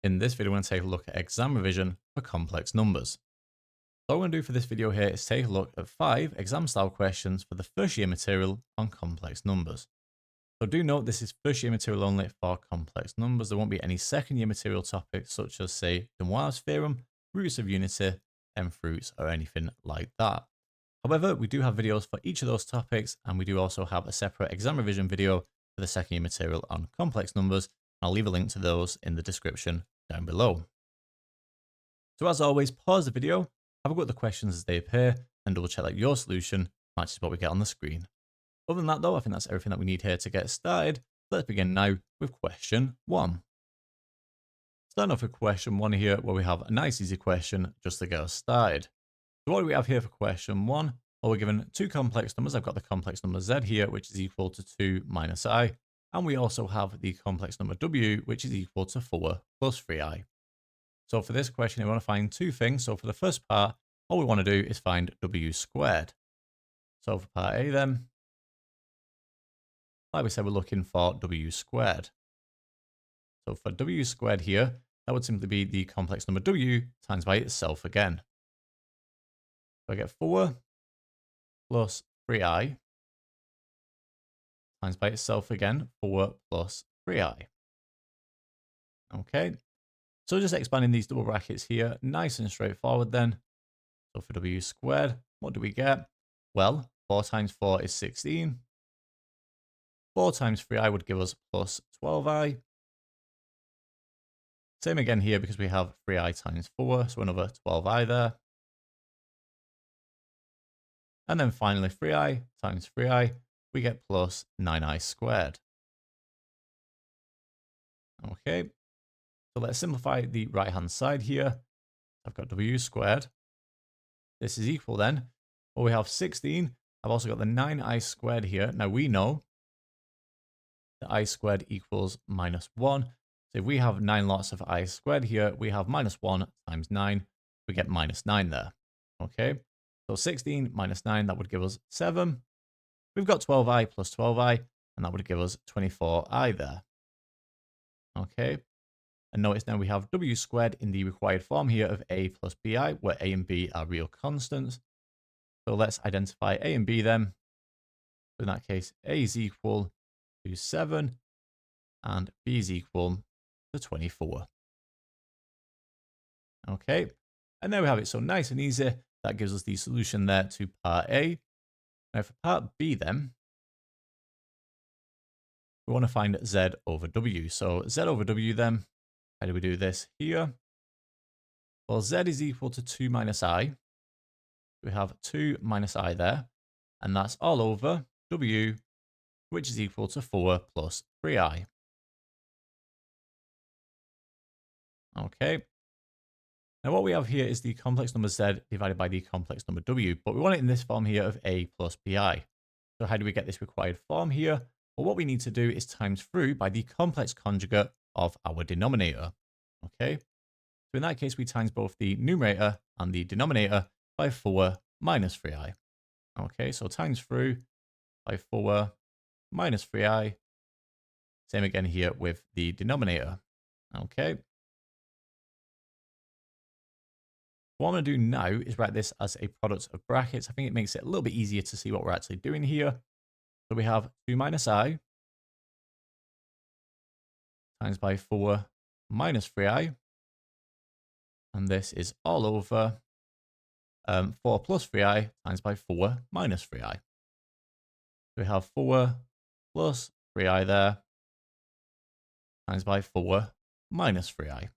In this video, we're going to take a look at exam revision for complex numbers. So what I'm going to do for this video here is take a look at 5 exam style questions for the first year material on complex numbers. So do note this is first year material only for complex numbers. There won't be any second year material topics such as, say, Demoivre's theorem, roots of unity, fruits, or anything like that. However, we do have videos for each of those topics, and we do also have a separate exam revision video for the second year material on complex numbers. I'll leave a link to those in the description down below. So as always, pause the video, have a look at the questions as they appear, and double check that your solution matches what we get on the screen. Other than that though, I think that's everything that we need here to get started. Let's begin now with question 1. Starting off with question 1 here, where we have a nice easy question just to get us started. So what do we have here for question 1? Well, we're given two complex numbers. I've got the complex number z here, which is equal to 2 minus I. And we also have the complex number w, which is equal to 4 plus 3i. So for this question, we want to find two things. So for the first part, all we want to do is find w squared. So for part A then, like we said, we're looking for w squared. So for w squared here, that would simply be the complex number w times by itself again. So I get 4 plus 3i times by itself again, 4 plus 3i. Okay, so just expanding these double brackets here, nice and straightforward then. So for w squared, what do we get? Well, 4 times 4 is 16. 4 times 3i would give us plus 12i. Same again here because we have 3i times 4, so another 12i there. And then finally 3i times 3i, we get plus 9i squared. Okay, so let's simplify the right-hand side here. I've got w squared. This is equal then, well, we have 16. I've also got the 9i squared here. Now we know that I squared equals minus 1. So if we have 9 lots of I squared here, we have minus 1 times 9. We get minus 9 there. Okay, so 16 minus 9, that would give us 7. We've got 12i plus 12i, and that would give us 24i there. Okay, and notice now we have w squared in the required form here of a plus bi, where a and b are real constants. So let's identify a and b then. So in that case, a is equal to 7, and b is equal to 24. Okay, and there we have it. So nice and easy. That gives us the solution there to part A. Now for part B then, we want to find z over w. So z over w then, how do we do this here? Well, z is equal to 2 minus I. We have 2 minus I there, and that's all over w, which is equal to 4 plus 3i. Okay. Now what we have here is the complex number z divided by the complex number w, but we want it in this form here of a plus bi. So how do we get this required form here? Well, what we need to do is times through by the complex conjugate of our denominator. Okay, so in that case, we times both the numerator and the denominator by 4 minus 3i. Okay, so times through by 4 minus 3i. Same again here with the denominator. Okay. What I'm going to do now is write this as a product of brackets. I think it makes it a little bit easier to see what we're actually doing here. So we have 2 minus I times by 4 minus 3i. And this is all over 4 plus 3i times by 4 minus 3i. So we have 4 plus 3i there times by 4 minus 3i.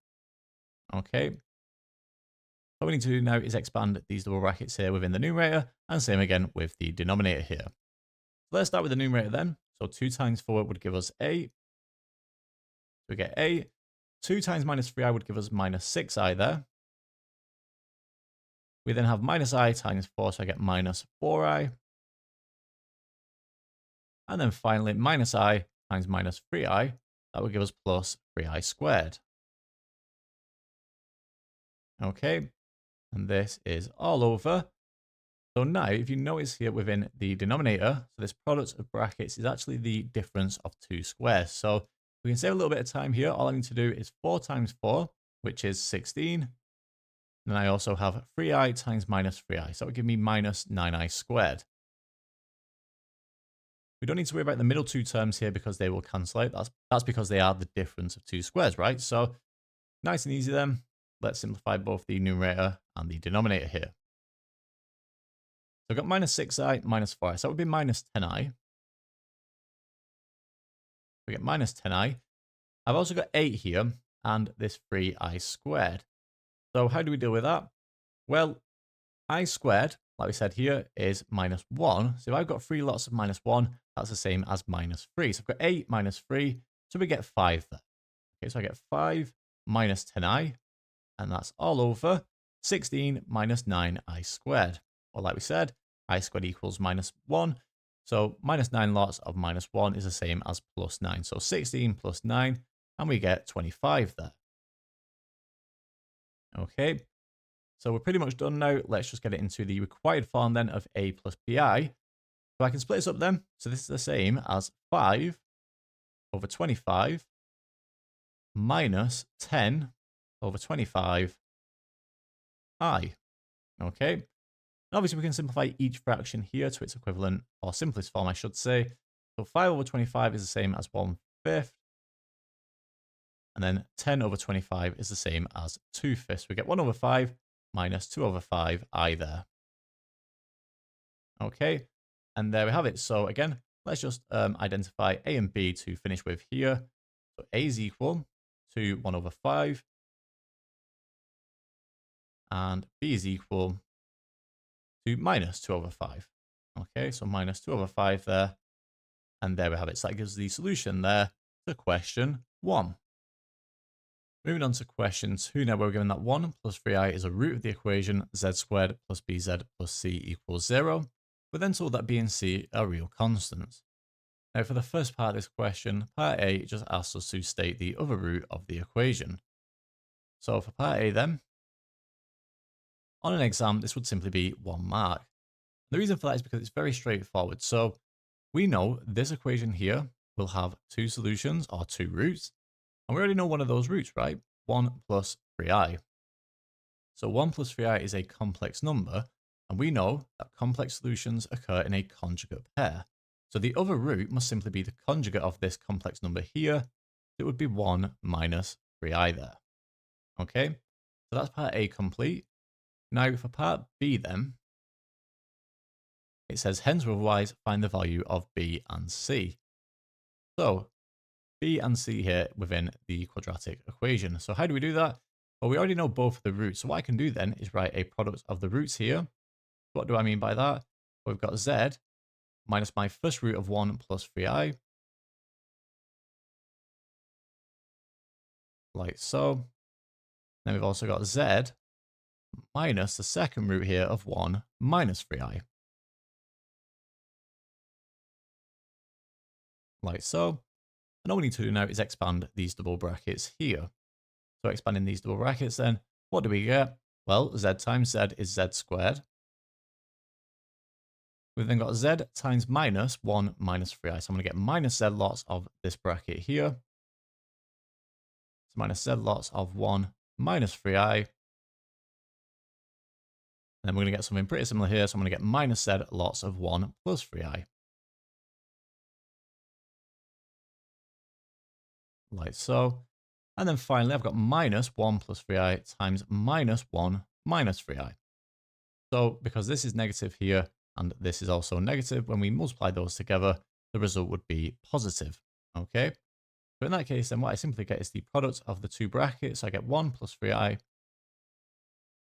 Okay. What we need to do now is expand these double brackets here within the numerator, and same again with the denominator here. So let's start with the numerator then. So 2 times 4 would give us 8. We get 8. 2 times minus 3i would give us minus 6i there. We then have minus I times 4, so I get minus 4i. And then finally, minus I times minus 3i, that would give us plus 3i squared. Okay. And this is all over. So now, if you notice here within the denominator, so this product of brackets is actually the difference of two squares. So We can save a little bit of time here. All I need to do is 4 times 4, which is 16. And then I also have 3i times minus 3i. So that would give me minus 9i squared. We don't need to worry about the middle two terms here because they will cancel out. That's because they are the difference of two squares, right? So nice and easy then. Let's simplify both the numerator and the denominator here. So I've got minus 6i minus 4i. So that would be minus 10i. We get minus 10i. I've also got 8 here and this 3i squared. So how do we deal with that? Well, I squared, like we said here, is minus 1. So if I've got 3 lots of minus 1, that's the same as minus 3. So I've got 8 minus 3, so we get 5 there. Okay, so I get 5 minus 10i, and that's all over 16 minus 9i squared. Or like we said, I squared equals minus 1. So minus 9 lots of minus 1 is the same as plus 9. So 16 plus 9, and we get 25 there. Okay, so we're pretty much done now. Let's just get it into the required form then of a plus bi. So I can split this up then. So this is the same as 5 over 25 minus 10 over 25i. Okay, and obviously we can simplify each fraction here to its equivalent, or simplest form I should say. So 5 over 25 is the same as 1/5. And then 10 over 25 is the same as 2/5. We get 1 over 5 minus 2 over 5i there. Okay, and there we have it. So again, let's just identify a and b to finish with here. So a is equal to 1 over 5, and b is equal to minus 2 over 5. Okay, so minus 2 over 5 there, and there we have it. So that gives the solution there to question 1. Moving on to question 2 now, we're given that 1 plus 3i is a root of the equation z squared plus bz plus c equals 0. We're then told that b and c are real constants. Now for the first part of this question, part A just asks us to state the other root of the equation. So for part A then, on an exam this would simply be 1 mark. The reason for that is because it's very straightforward. So we know this equation here will have 2 solutions or 2 roots. And we already know one of those roots, right? 1 plus 3i. So 1 plus 3i is a complex number, and we know that complex solutions occur in a conjugate pair. So the other root must simply be the conjugate of this complex number here. It would be 1 minus 3i there. Okay, so that's part A complete. Now for part B then, it says hence or otherwise find the value of B and C. So B and C here within the quadratic equation. So how do we do that? Well, we already know both of the roots. So what I can do then is write a product of the roots here. What do I mean by that? Well, we've got z minus my first root of 1 plus 3i, like so. Then we've also got z minus the second root here of 1 minus 3i, like so. And all we need to do now is expand these double brackets here. So expanding these double brackets then, what do we get? Well, z times z is z squared. We've then got z times minus 1 minus 3i. So I'm going to get minus z lots of this bracket here. So minus z lots of 1 minus 3i. And then we're going to get something pretty similar here. So I'm going to get minus z lots of 1 plus 3i. Like so. And then finally, I've got minus 1 plus 3i times minus 1 minus 3i. So because this is negative here, and this is also negative, when we multiply those together, the result would be positive. Okay. So in that case, then what I simply get is the product of the two brackets. So I get 1 plus 3i.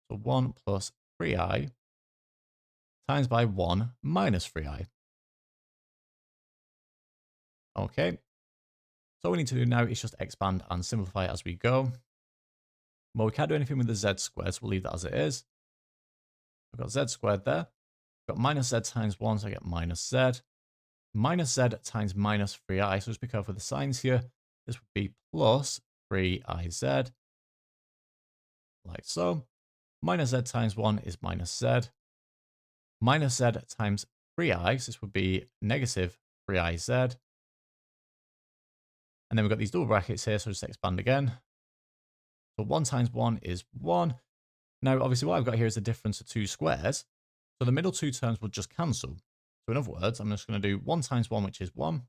So 1 plus 3i times by 1 minus 3i. Okay. So what we need to do now is just expand and simplify as we go. Well, we can't do anything with the z squared, so we'll leave that as it is. I've got z squared there. I've got minus z times 1, so I get minus z. Minus z times minus 3i, so just be careful with the signs here. This would be plus 3iz, like so. Minus z times 1 is minus z. Minus z times 3i, so this would be negative 3iz. And then we've got these double brackets here, so just expand again. So 1 times 1 is 1. Now, obviously, what I've got here is the difference of two squares. So the middle two terms will just cancel. So in other words, I'm just going to do 1 times 1, which is 1.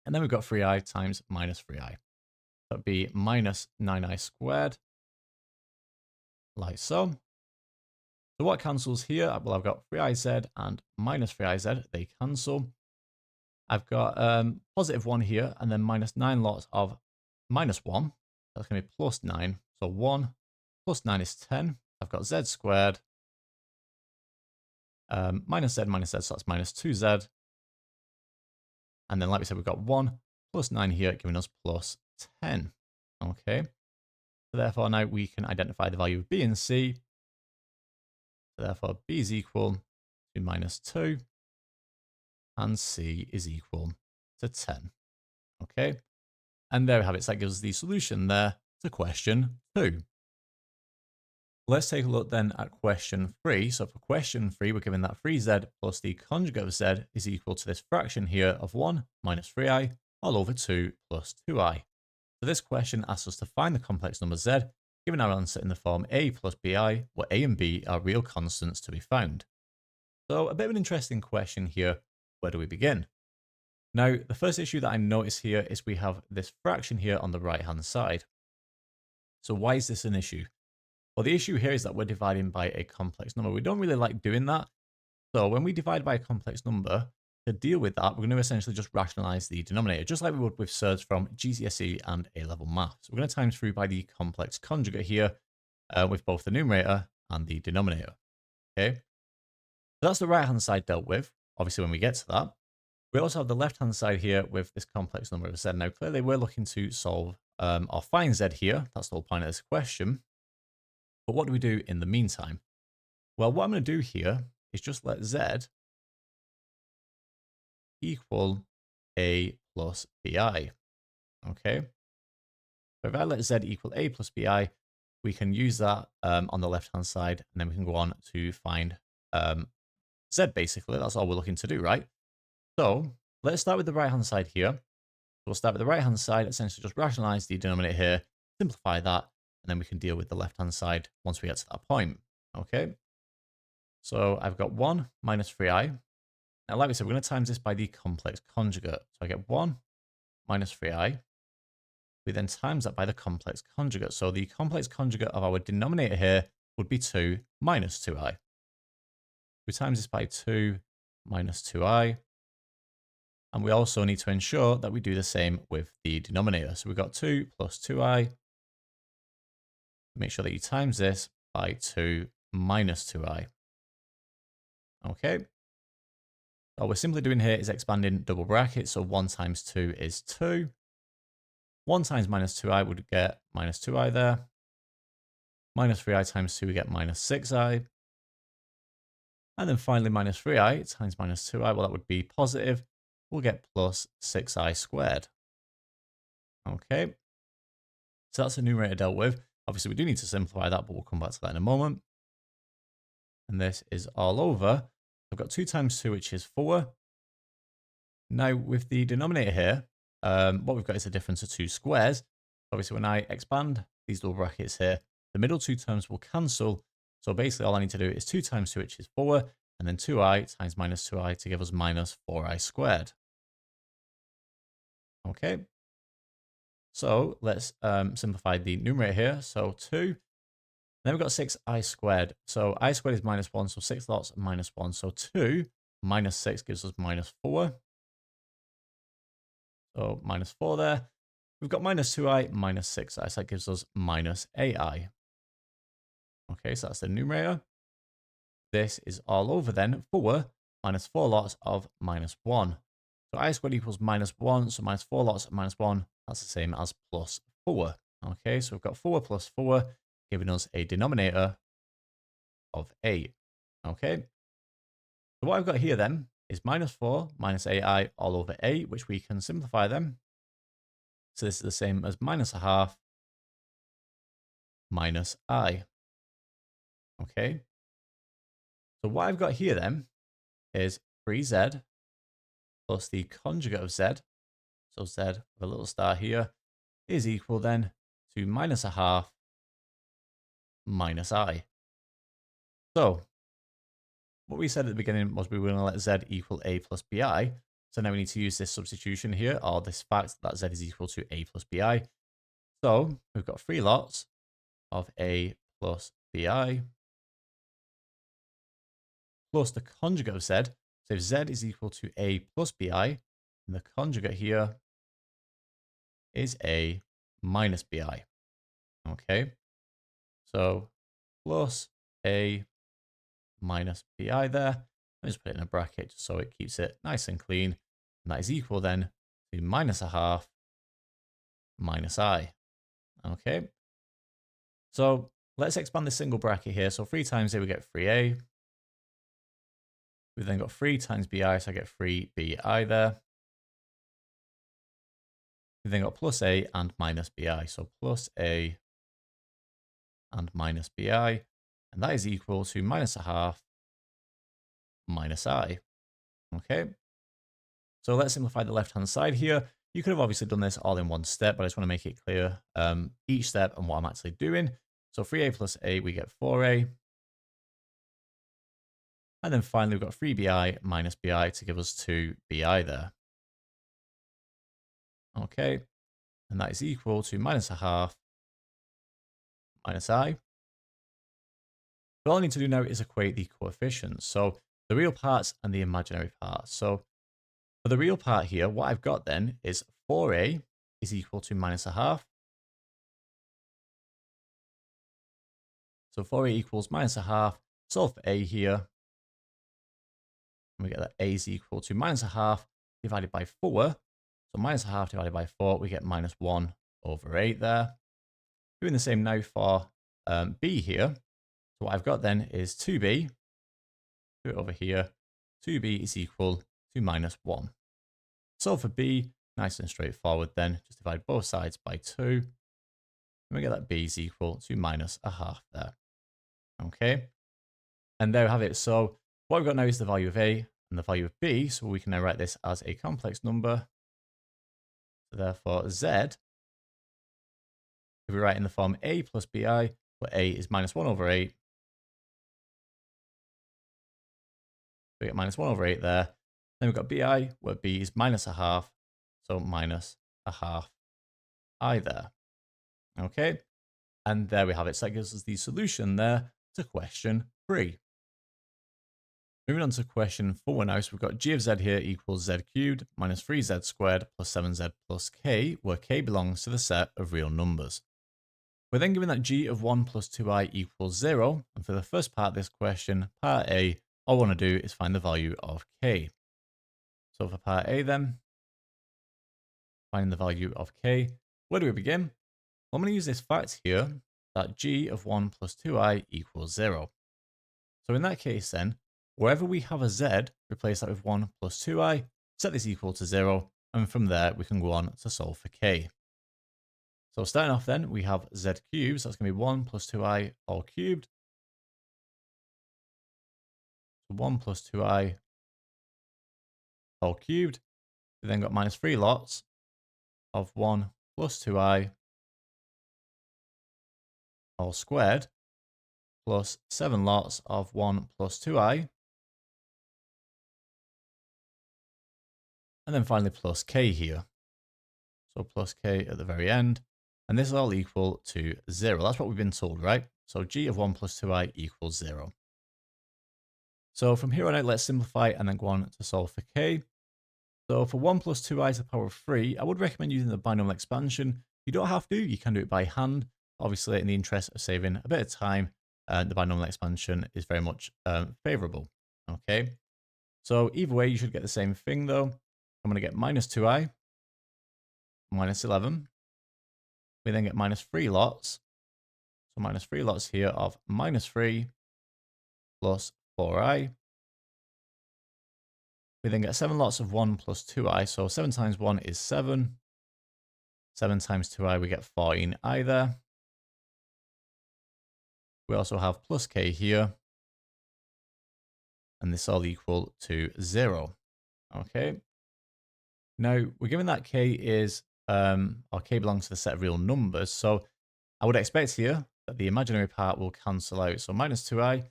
And then we've got 3i times minus 3i. That'd be minus 9i squared, like so. So what cancels here? Well, I've got 3iz and minus 3iz. They cancel. I've got positive 1 here, and then minus 9 lots of minus 1. That's going to be plus 9. So 1 plus 9 is 10. I've got z squared. Minus z, so that's minus 2z. And then, like we said, we've got 1 plus 9 here, giving us plus 10. Okay. So therefore, now we can identify the value of b and c. So therefore, b is equal to minus 2, and c is equal to 10. Okay. And there we have it. So that gives us the solution there to question 2. Let's take a look then at question 3. So for question 3, we're given that 3z plus the conjugate of z is equal to this fraction here of 1 minus 3i all over 2 plus 2i. So this question asks us to find the complex number z, given our answer in the form a plus bi, where a and b are real constants to be found. So a bit of an interesting question here. Where do we begin? Now, the first issue that I notice here is we have this fraction here on the right-hand side. So why is this an issue? Well, the issue here is that we're dividing by a complex number. We don't really like doing that. So when we divide by a complex number, to deal with that, we're going to essentially just rationalize the denominator, just like we would with surds from GCSE and A-Level Maths. We're going to times through by the complex conjugate here with both the numerator and the denominator. Okay, so that's the right-hand side dealt with, obviously, when we get to that. We also have the left-hand side here with this complex number of z. Now, clearly, we're looking to solve or find z here. That's the whole point of this question. But what do we do in the meantime? Well, what I'm going to do here is just let z equal a plus bi. Okay. So if I let z equal a plus bi, we can use that on the left-hand side, and then we can go on to find z, basically. That's all we're looking to do, right? So let's start with the right-hand side here. We'll start with the right-hand side, essentially just rationalize the denominator here, simplify that, and then we can deal with the left-hand side once we get to that point. Okay. So I've got 1 minus 3i. Now, like we said, we're going to times this by the complex conjugate. So I get 1 minus 3i. We then times that by the complex conjugate. So the complex conjugate of our denominator here would be 2 minus 2i. We times this by 2 minus 2i. And we also need to ensure that we do the same with the denominator. So we've got 2 plus 2i. Make sure that you times this by 2 minus 2i. Okay. All we're simply doing here is expanding double brackets. So 1 times 2 is 2. 1 times minus 2i would get minus 2i there. Minus 3i times 2, we get minus 6i. And then finally, minus 3i times minus 2i, well, that would be positive. We'll get plus 6i squared. Okay. So that's the numerator dealt with. Obviously, we do need to simplify that, but we'll come back to that in a moment. And this is all over. I've got 2 times 2, which is 4. Now, with the denominator here, what we've got is a difference of 2 squares. Obviously, when I expand these double brackets here, the middle 2 terms will cancel. So basically, all I need to do is 2 times 2, which is 4, and then 2i times minus 2i to give us minus 4i squared. Okay. So let's simplify the numerator here. So 2. Then we've got 6i squared. So I squared is minus 1, so 6 lots minus 1. So 2 minus 6 gives us minus 4. So minus 4 there. We've got minus 2i minus 6i, so that gives us minus 8i. Okay, so that's the numerator. This is all over then 4 minus 4 lots of minus 1. So I squared equals minus 1, so minus 4 lots of minus 1, that's the same as plus 4. Okay, so we've got 4 plus 4, giving us a denominator of 8. Okay, so what I've got here then is minus 4 minus 8i all over 8, which we can simplify them. So this is the same as minus a half minus I. Okay, so what I've got here then is 3z plus the conjugate of z. so z with a little star here, is equal then to minus a half minus I. So what we said at the beginning was we were going to let z equal a plus bi. So now we need to use this substitution here, or this fact that z is equal to a plus bi. So we've got three lots of a plus bi plus the conjugate of z. So if z is equal to a plus bi, then the conjugate here is a minus bi. Okay, so plus a minus bi there. I'll just put it in a bracket just so it keeps it nice and clean. And that is equal then to minus a half minus I. Okay, so let's expand this single bracket here. So 3 times a, we get 3a. We've then got 3 times bi, so I get 3bi there. We've then got plus a and minus bi. So plus a and minus bi. And that is equal to minus a half minus I. Okay, so let's simplify the left-hand side here. You could have obviously done this all in one step, but I just want to make it clear each step and what I'm actually doing. So 3a plus a, we get 4a. And then finally, we've got 3bi minus bi to give us 2bi there. Okay, and that is equal to minus a half minus I. So all I need to do now is equate the coefficients. So the real parts and the imaginary parts. So for the real part here, what I've got then is 4a is equal to minus a half. So 4a equals minus a half. Solve for a here. And we get that a is equal to minus a half divided by 4. So minus a half divided by 4, we get minus 1 over 8 there. Doing the same now for b here. So what I've got then is 2b. Do it over here. 2b is equal to minus 1. Solve for b, nice and straightforward then. Just divide both sides by 2. And we get that b is equal to minus a half there. Okay. And there we have it. So what we've got now is the value of a and the value of b. So we can now write this as a complex number. So therefore z, if we write in the form a plus bi, where a is minus 1 over 8. We get minus 1 over 8 there. Then we've got bi, where b is minus a half. So minus a half I there. Okay. And there we have it. So that gives us the solution there to question 3. Moving on to question 4 now. So we've got g of z here equals z cubed minus 3z squared plus 7z plus k, where k belongs to the set of real numbers. We're then given that g of 1 plus 2i equals 0. And for the first part of this question, part A, all I want to do is find the value of k. So for part A then, find the value of k. Where do we begin? Well, I'm going to use this fact here that g of 1 plus 2i equals 0. So in that case then, wherever we have a z, replace that with 1 plus 2i, set this equal to 0, and from there we can go on to solve for k. So starting off then, we have z cubed, so that's going to be 1 plus 2i all cubed. So 1 plus 2i all cubed. We then got minus 3 lots of 1 plus 2i all squared, plus 7 lots of 1 plus 2i. And then finally plus k here. So plus k at the very end. And this is all equal to 0. That's what we've been told, right? So g of 1 plus 2i equals 0. So from here on out, let's simplify and then go on to solve for k. So for 1 plus 2i to the power of 3, I would recommend using the binomial expansion. You don't have to, you can do it by hand. Obviously, in the interest of saving a bit of time, the binomial expansion is very much favorable. Okay, so either way, you should get the same thing though. I'm going to get minus 2i, minus 11. We then get minus 3 lots. So minus 3 lots here of minus 3 plus 4i. We then get 7 lots of 1 plus 2i. So 7 times 1 is 7. 7 times 2i, we get 14i there. We also have plus k here. And this all equal to 0. Okay. Now, we're given that k is, or k belongs to the set of real numbers. So I would expect here that the imaginary part will cancel out. So minus 2i,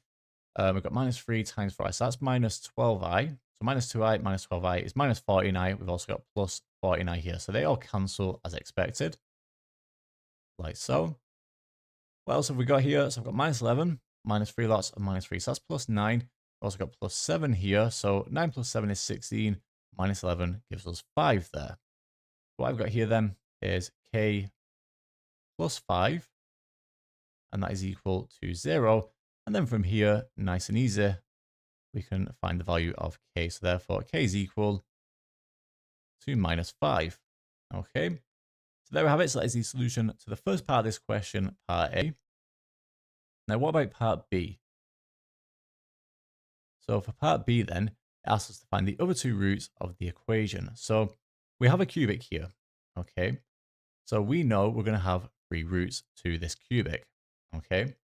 we've got minus 3 times 4i. So that's minus 12i. So minus 2i minus 12i is minus 14i. We've also got plus 14i here. So they all cancel as expected, like so. What else have we got here? So I've got minus 11, minus 3 lots of minus 3. So that's plus 9. We've also got plus 7 here. So 9 plus 7 is 16. Minus 11 gives us 5 there. What I've got here then is k plus 5. And that is equal to 0. And then from here, nice and easy, we can find the value of k. So therefore, k is equal to minus 5. Okay. So there we have it. So that is the solution to the first part of this question, part A. Now, what about part B? So for part B then, it asks us to find the other two roots of the equation. So we have a cubic here, okay? So we know we're going to have 3 roots to this cubic, okay?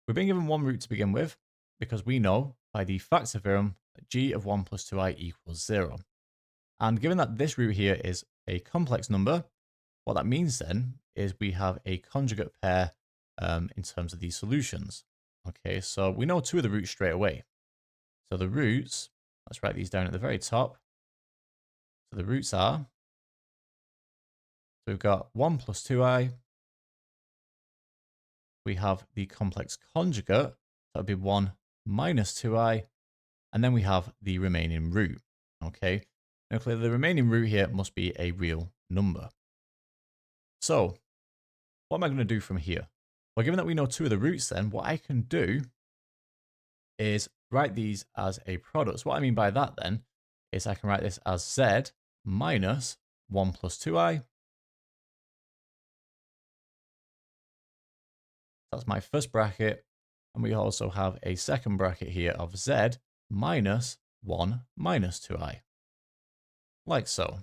We've been given one root to begin with because we know by the factor theorem that g of 1 plus 2i equals 0. And given that this root here is a complex number, what that means then is we have a conjugate pair in terms of these solutions. Okay, so we know 2 of the roots straight away. So the roots, let's write these down at the very top. So the roots are, so we've got 1 plus 2i. We have the complex conjugate, that would be 1 minus 2i. And then we have the remaining root. Okay, now clearly the remaining root here must be a real number. So what am I going to do from here? Well, given that we know 2 of the roots then, what I can do is write these as a product. So what I mean by that then is I can write this as z minus 1 plus 2i. That's my first bracket. And we also have a second bracket here of z minus 1 minus 2i. Like so.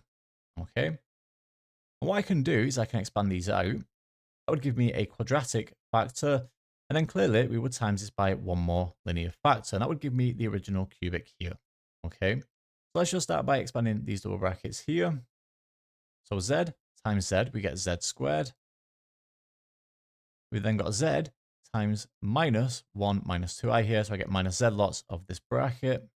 Okay. And what I can do is I can expand these out. That would give me a quadratic factor. And then clearly we would times this by one more linear factor. And that would give me the original cubic here. Okay. So let's just start by expanding these double brackets here. So z times z, we get z squared. We then got z times minus 1 minus 2i here. So I get minus z lots of this bracket.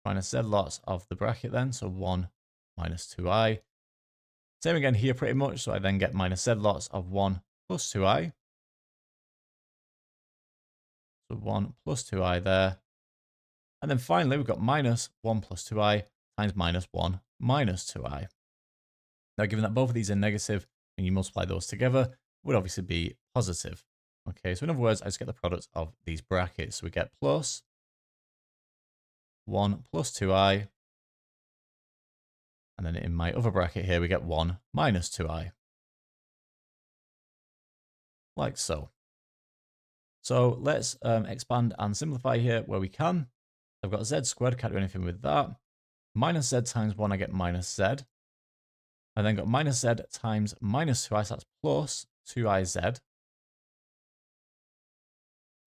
Minus z lots of the bracket then. So 1 minus 2i. Same again here pretty much. So I then get minus z lots of 1 plus 2i. So 1 plus 2i there. And then finally, we've got minus 1 plus 2i times minus 1 minus 2i. Now, given that both of these are negative, when you multiply those together, would obviously be positive. Okay, so in other words, I just get the product of these brackets. So we get plus 1 plus 2i. And then in my other bracket here, we get 1 minus 2i. Like so. So let's expand and simplify here where we can. I've got z squared, can't do anything with that. Minus z times 1, I get minus z. I then got minus z times minus 2i, so that's plus 2iz.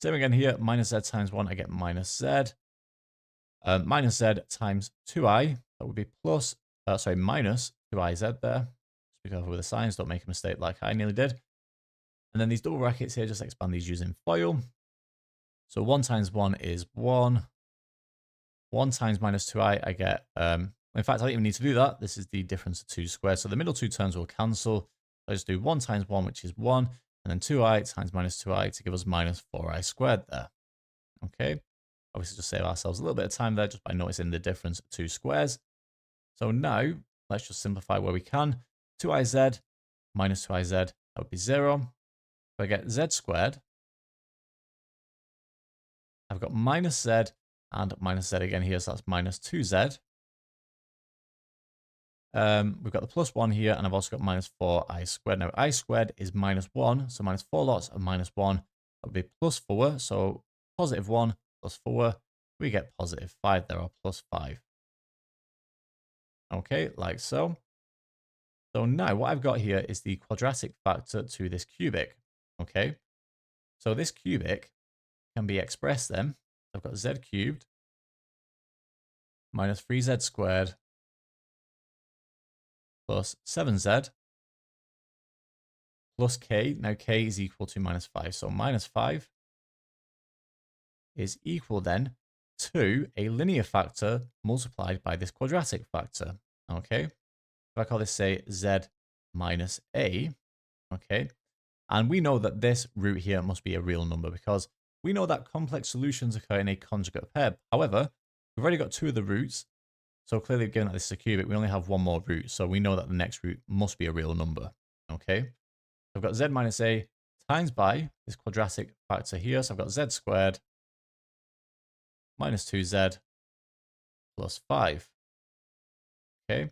Same again here, minus z times 1, I get minus z. Minus z times 2i, that would be plus, minus 2iz there. Just be careful with the signs, don't make a mistake like I nearly did. And then these double brackets here, just expand these using FOIL. So 1 times 1 is 1. 1 times minus 2i, I get, in fact, I don't even need to do that. This is the difference of 2 squared. So the middle two terms will cancel. I just do 1 times 1, which is 1, and then 2i times minus 2i to give us minus 4i squared there. Okay. Obviously, just save ourselves a little bit of time there just by noticing the difference of 2 squares. So now, let's just simplify where we can. 2iz minus 2iz, that would be 0. If I get z squared, I've got minus z and minus z again here, so that's minus 2z. We've got the plus 1 here, and I've also got minus 4i squared. Now, I squared is minus 1, so minus 4 lots of minus 1, that would be plus 4, so positive 1 plus 4, we get positive 5 there, or plus 5. Okay, like so. So now what I've got here is the quadratic factor to this cubic. Okay, so this cubic can be expressed then. I've got z cubed minus 3z squared plus 7z plus k. Now k is equal to minus 5. So minus 5 is equal then to a linear factor multiplied by this quadratic factor. Okay. If I call this, say, z minus a, okay. And we know that this root here must be a real number because we know that complex solutions occur in a conjugate pair. However, we've already got two of the roots. So clearly, given that this is a cubic, we only have one more root. So we know that the next root must be a real number. Okay. So I've got z minus a times by this quadratic factor here. So I've got z squared minus 2z plus 5. Okay.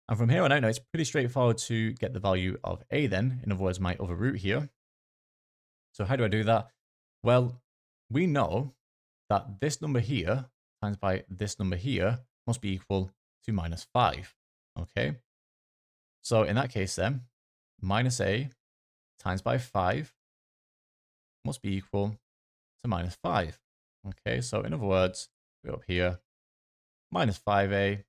And from here on out, now it's pretty straightforward to get the value of a then. In other words, my other root here. So how do I do that? Well, we know that this number here times by this number here must be equal to minus 5. Okay. So in that case then, minus a times by 5 must be equal to minus 5. Okay. So in other words, we go up here, minus 5a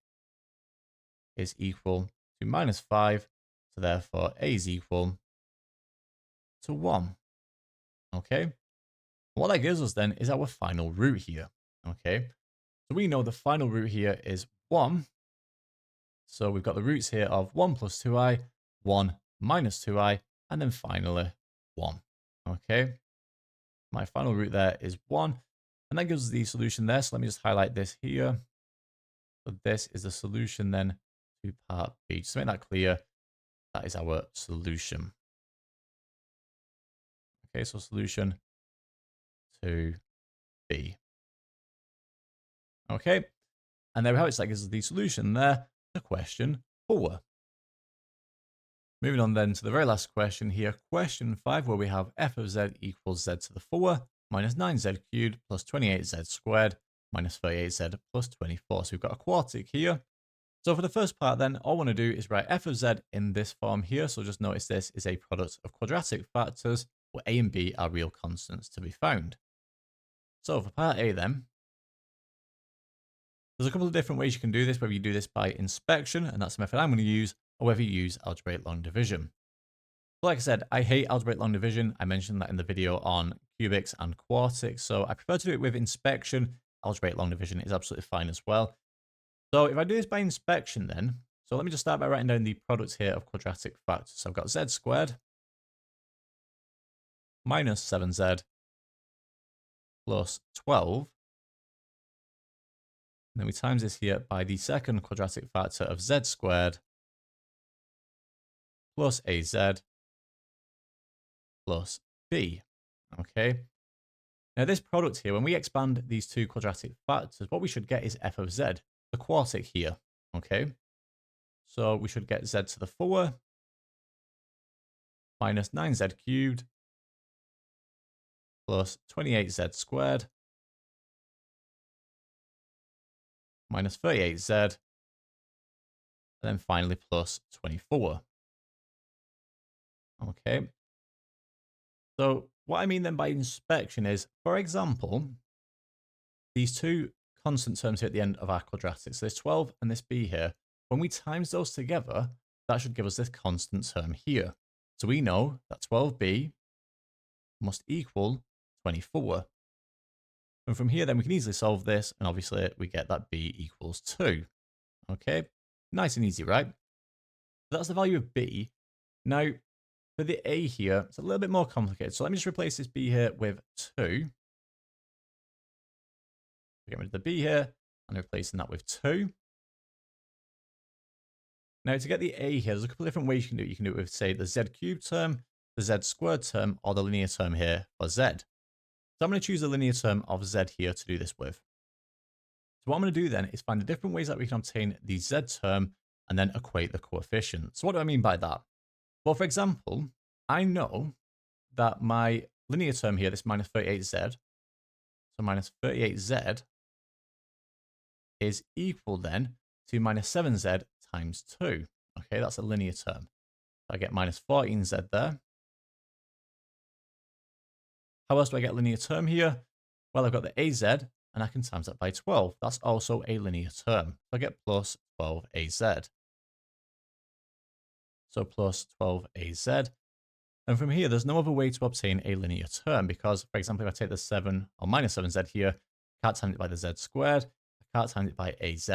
is equal to minus 5. So therefore, a is equal to 1. Okay. What that gives us then is our final root here. Okay. So we know the final root here is 1. So we've got the roots here of 1 plus 2i, 1 minus 2i, and then finally 1. Okay. My final root there is 1. And that gives us the solution there. So let me just highlight this here. So this is the solution then to part B. Just to make that clear, that is our solution. Okay, so solution to B. Okay, and there we have it. So that gives us the solution there to question 4. Moving on then to the very last question here, question 5, where we have f of z equals z to the 4 minus 9z cubed plus 28z squared minus 38z plus 24. So we've got a quartic here. So for the first part then, all I want to do is write f of z in this form here. So just notice this is a product of quadratic factors where a and b are real constants to be found. So for part A then, there's a couple of different ways you can do this, whether you do this by inspection, and that's the method I'm going to use, or whether you use algebraic long division. So like I said, I hate algebraic long division. I mentioned that in the video on cubics and quartics, so I prefer to do it with inspection. Algebraic long division is absolutely fine as well. So if I do this by inspection then, so let me just start by writing down the product here of quadratic factors. So I've got z squared minus 7z plus 12. And then we times this here by the second quadratic factor of z squared plus az plus b. Okay. Now this product here, when we expand these two quadratic factors, what we should get is f of z, the quartic here. Okay. So we should get z to the 4 minus 9z cubed plus 28z squared minus 38z, and then finally plus 24. Okay. So what I mean then by inspection is, for example, these two constant terms here at the end of our quadratic, so this 12 and this b here, when we times those together, that should give us this constant term here. So we know that 12b must equal 24. And from here, then we can easily solve this, and obviously we get that b equals 2. Okay, nice and easy, right? So that's the value of b. Now, for the a here, it's a little bit more complicated. So let me just replace this b here with 2. Get rid of the b here, and replacing that with 2. Now, to get the a here, there's a couple of different ways you can do it. You can do it with, say, the z cubed term, the z squared term, or the linear term here for z. So I'm going to choose the linear term of z here to do this with. So what I'm going to do then is find the different ways that we can obtain the z term and then equate the coefficient. So what do I mean by that? Well, for example, I know that my linear term here, this minus 38z, so minus 38z is equal then to minus 7z times 2. Okay, that's a linear term. So I get minus 14z there. How else do I get a linear term here? Well, I've got the az, and I can times that by 12. That's also a linear term. So I get plus 12az. so plus 12az. And from here, there's no other way to obtain a linear term because, for example, if I take the 7 or minus 7z here, I can't times it by the z squared, I can't times it by az.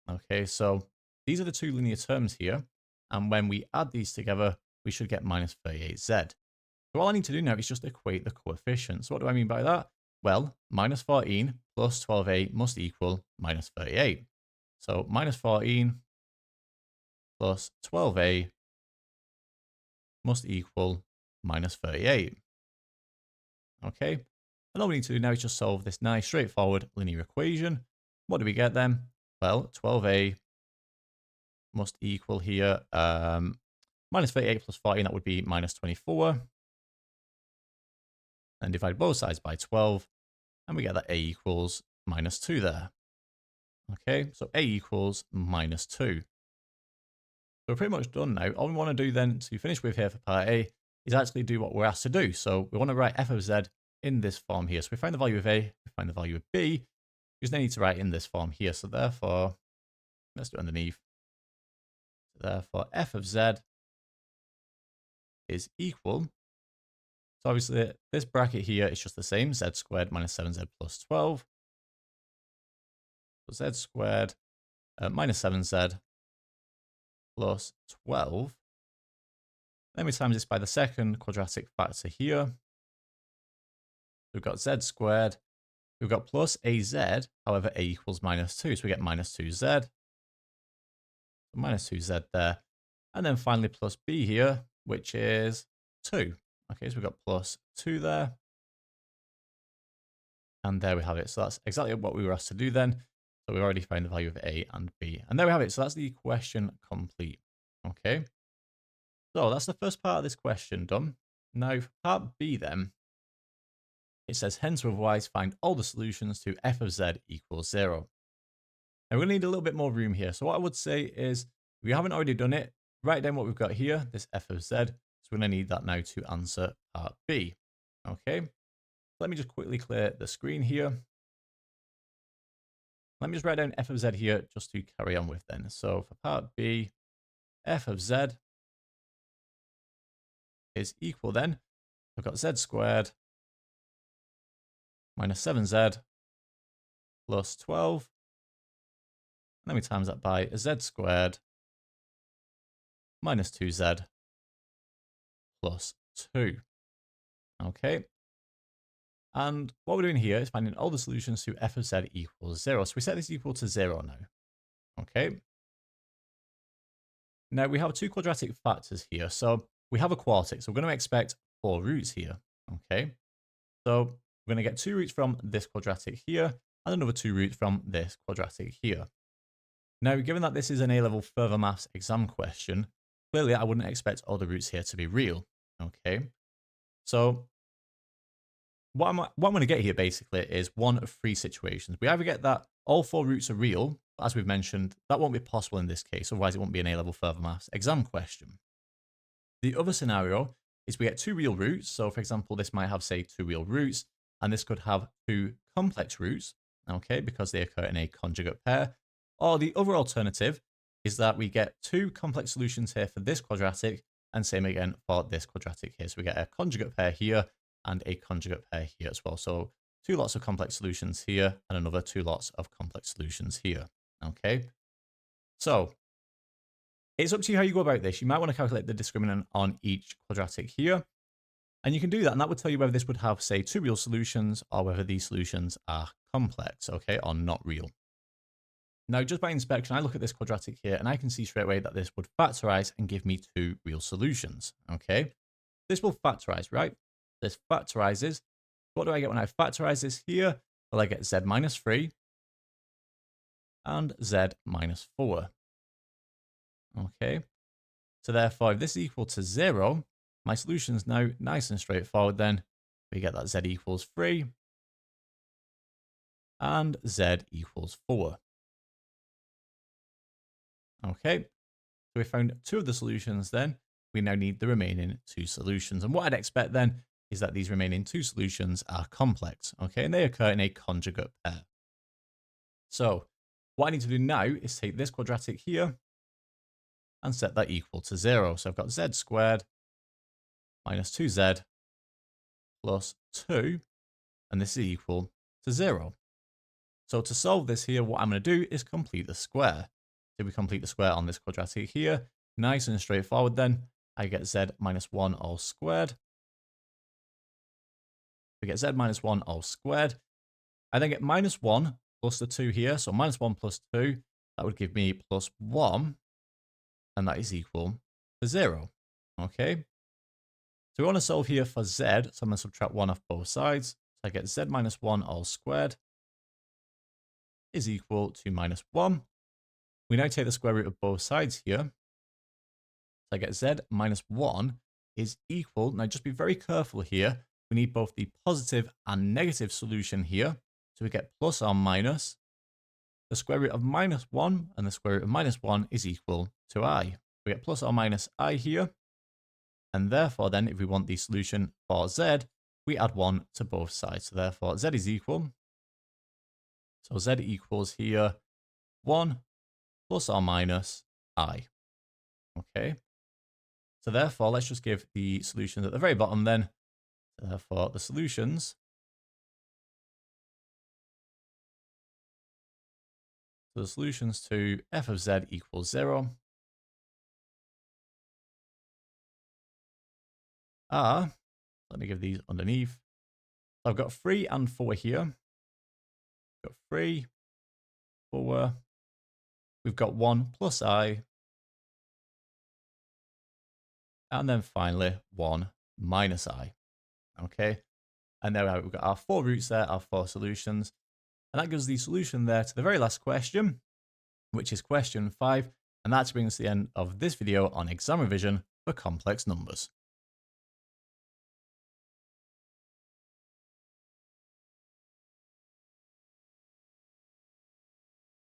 Okay, so these are the two linear terms here. And when we add these together, we should get minus 38z. So all I need to do now is just equate the coefficients. So what do I mean by that? Well, minus 14 plus 12a must equal minus 38. So minus 14 plus 12a must equal minus 38. Okay, and all we need to do now is just solve this nice straightforward linear equation. What do we get then? Well, 12a must equal here minus 38 plus 14, that would be minus 24. And divide both sides by 12, and we get that a equals minus 2 there. Okay, so a equals minus 2. So we're pretty much done now. All we want to do then to finish with here for part A is actually do what we're asked to do. So we want to write f of z in this form here. So we find the value of a, we find the value of b. We just need to write in this form here. So therefore, let's do it underneath. So therefore, f of z is equal. So obviously, this bracket here is just the same, z squared minus 7z plus 12. So z squared minus 7z plus 12. Then we times this by the second quadratic factor here. We've got z squared. We've got plus az, however, a equals minus 2. So we get minus 2z. Minus 2z there. And then finally plus b here, which is 2. Okay, so we've got plus 2 there. And there we have it. So that's exactly what we were asked to do then. So we've already found the value of a and b. And there we have it. So that's the question complete. Okay. So that's the first part of this question done. Now for part b then, it says hence or otherwise find all the solutions to f of z equals 0. Now we're going to need a little bit more room here. So what I would say is, if you haven't already done it, write down what we've got here, this f of z. So we're going to need that now to answer part B. Okay, let me just quickly clear the screen here. Let me just write down f of z here just to carry on with then. So for part B, f of z is equal then, I've got z squared minus 7z plus 12. And then we times that by z squared minus 2z plus 2. Okay. And what we're doing here is finding all the solutions to f of z equals 0. So we set this equal to 0 now. Okay. Now we have two quadratic factors here. So we have a quartic. So we're going to expect 4 roots here. Okay. So we're going to get 2 roots from this quadratic here and another 2 roots from this quadratic here. Now, given that this is an A-Level Further Maths exam question, clearly I wouldn't expect all the roots here to be real. Okay. So what I'm going to get here basically is one of 3 situations. We either get that all 4 roots are real, but as we've mentioned, that won't be possible in this case. Otherwise, it won't be an A-Level Further Maths exam question. The other scenario is we get 2 real roots. So for example, this might have, say, 2 real roots, and this could have 2 complex roots, okay, because they occur in a conjugate pair. Or the other alternative is that we get 2 complex solutions here for this quadratic, and same again for this quadratic here. So we get a conjugate pair here and a conjugate pair here as well. So 2 lots of complex solutions here and another 2 lots of complex solutions here. Okay. So it's up to you how you go about this. You might want to calculate the discriminant on each quadratic here. And you can do that. And that would tell you whether this would have, say, 2 real solutions or whether these solutions are complex, okay, or not real. Now, just by inspection, I look at this quadratic here and I can see straight away that this would factorize and give me 2 real solutions. Okay. This will factorize, right? This factorizes. What do I get when I factorize this here? Well, I get z minus 3 and z minus 4. Okay. So therefore, if this is equal to 0, my solution is now nice and straightforward then. We get that z equals 3 and z equals 4. Okay. So we found 2 of the solutions then. We now need the remaining 2 solutions. And what I'd expect then is that these remaining 2 solutions are complex. Okay. And they occur in a conjugate pair. So what I need to do now is take this quadratic here and set that equal to 0. So I've got z squared minus 2z plus 2, and this is equal to 0. So to solve this here, what I'm going to do is complete the square. So we complete the square on this quadratic here. Nice and straightforward then. I get z minus 1 all squared. We get z minus 1 all squared. I then get minus 1 plus the 2 here. So minus 1 plus 2, that would give me plus 1. And that is equal to 0. Okay. So we want to solve here for z. So I'm going to subtract 1 off both sides. So I get z minus 1 all squared is equal to minus 1. We now take the square root of both sides here. So I get z minus 1 is equal. Now just be very careful here. We need both the positive and negative solution here. So we get plus or minus. The square root of minus 1 and the square root of minus 1 is equal to I. We get plus or minus I here. And therefore then, if we want the solution for z, we add 1 to both sides. So therefore z is equal. So z equals here 1 plus or minus I. Okay. So therefore, let's just give the solutions at the very bottom then. So therefore, the solutions. So the solutions to f of z equals 0 are, let me give these underneath. So I've got 3 and 4 here. We've got 3, 4. We've got 1 plus I. And then finally 1 minus I. Okay. And there we've got our 4 roots there, our 4 solutions. And that gives the solution there to the very last question, which is question 5. And that brings us to the end of this video on exam revision for complex numbers.